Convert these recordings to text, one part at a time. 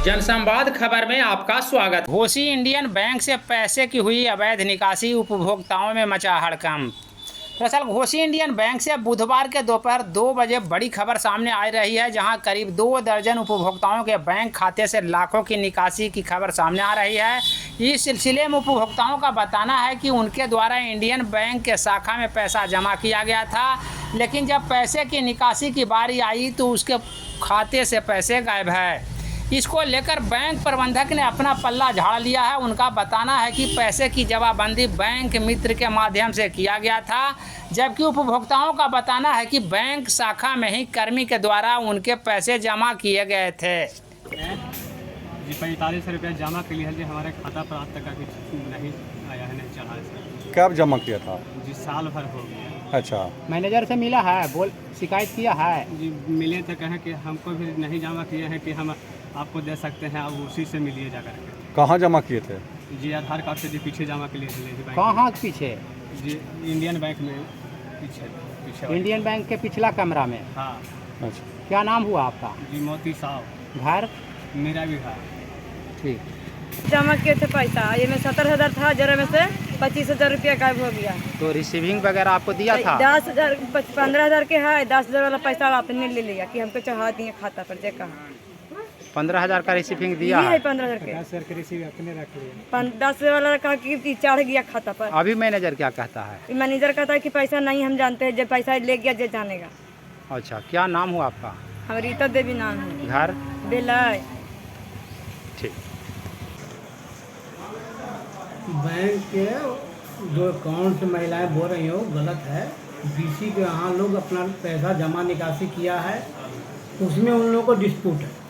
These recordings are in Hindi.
जनसंवाद खबर में आपका स्वागत। घोसी इंडियन बैंक से पैसे की हुई अवैध निकासी, उपभोक्ताओं में मचा हड़कंप। दरअसल घोसी इंडियन बैंक से बुधवार के दोपहर 2 बजे बड़ी खबर सामने आ रही है, जहां करीब 2 दर्जन उपभोक्ताओं के बैंक खाते से लाखों की निकासी की खबर सामने आ रही है। इस सिलसिले में उपभोक्ताओं का बताना है कि उनके द्वारा इंडियन बैंक के शाखा में पैसा जमा किया गया था, लेकिन जब पैसे की निकासी की बारी आई तो उसके खाते से पैसे गायब है। इसको लेकर बैंक प्रबंधक ने अपना पल्ला झाड़ लिया है। उनका बताना है कि पैसे की जमाबंदी बैंक मित्र के माध्यम से किया गया था, जबकि उपभोक्ताओं का बताना है कि बैंक शाखा में ही कर्मी के द्वारा उनके पैसे जमा किए गए थे। जी 45 रुपया जमा के लिए हमारे खाता पर आज तक अभी नहीं आया है, नहीं चला है। कब जमा किया था? जी साल भर हो गया। अच्छा, मैनेजर से मिला है, शिकायत किया है? जी मिले तो कहें कि हमको भी नहीं जमा किए हैं कि हम आपको दे सकते हैं, आप उसी से मिलिए जा करके। कहाँ जमा किए थे? जी आधार कार्ड से जी पीछे जमा के लिए बैंक। कहाँ पीछे? जी इंडियन बैंक में पीछे इंडियन बैंक के पिछला कमरा में। हाँ। अच्छा, क्या नाम हुआ आपका? जी मोती साहब। घर? मेरा भी घर। ठीक। जमा किए थे पैसा, ये में 70,000 था, जरा में से 25,000 रुपया गायब हो गया। तो रिसीविंग वगैरह आपको दिया था? 10,000 15,000 के है, 10,000 वाला पैसा आपने ले लिया कि हमको चढ़ा दिए खाता पर। जे कहा 15,000 का रिसीविंग दिया है, है। 15,000 के 10,000 के रिसीव अपने रख लिए। 10 वाला कहा कि चढ़ गया खाता पर। अभी मैनेजर क्या कहता है? मैनेजर कहता है कि पैसा नहीं हम जानते हैं, जब पैसा ले गया जे जानेगा। अच्छा, क्या नाम हुआ आपका? हम रीता देवी नाम है। घर? बेलाय। ठीक। बैंक के जो अकाउंट से महिलाएं बोल रही हो गलत है। बीसी के यहाँ लोग अपना पैसा जमा निकासी किया है, उसमें उन लोगों को डिस्प्यूट है।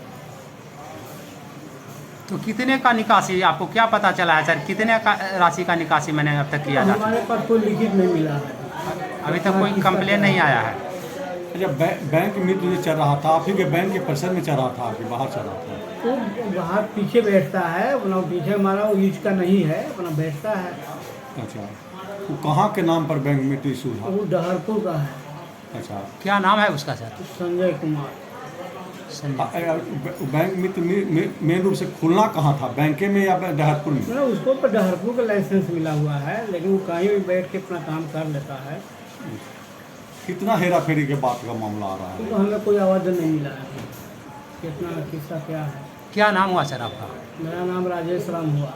तो कितने का निकासी आपको क्या पता चला है सर? कितने का राशि का निकासी मैंने अब तक किया था? हमारे पास कोई लिखित नहीं मिला है, अभी तक कोई कंप्लेन नहीं आया है। जब बैंक मित्र जो चल रहा था, आप ही के बैंक के परिसर में चल रहा था कि बाहर चल रहा था? तो बाहर पीछे बैठता है, अपना पीछे हमारा वो ईज का नहीं है, अपना बैठता है। अच्छा, वो कहाँ के नाम पर बैंक मित्र इशू था? वो डहरपुर का है। अच्छा, क्या नाम है उसका सर? संजय कुमार। बैंक मित्र मेन रूप से खुलना कहाँ था, बैंके में या डहरपुर में? मतलब उसको पर डहरपुर का लाइसेंस मिला हुआ है, लेकिन वो कहीं भी बैठ के अपना काम कर लेता है। कितना हेरा फेरी के बात का मामला आ रहा है? तो हमें कोई आवाज़ नहीं मिला है कितना किस्सा क्या है। क्या नाम हुआ सर आपका? मेरा नाम राजेश राम हुआ।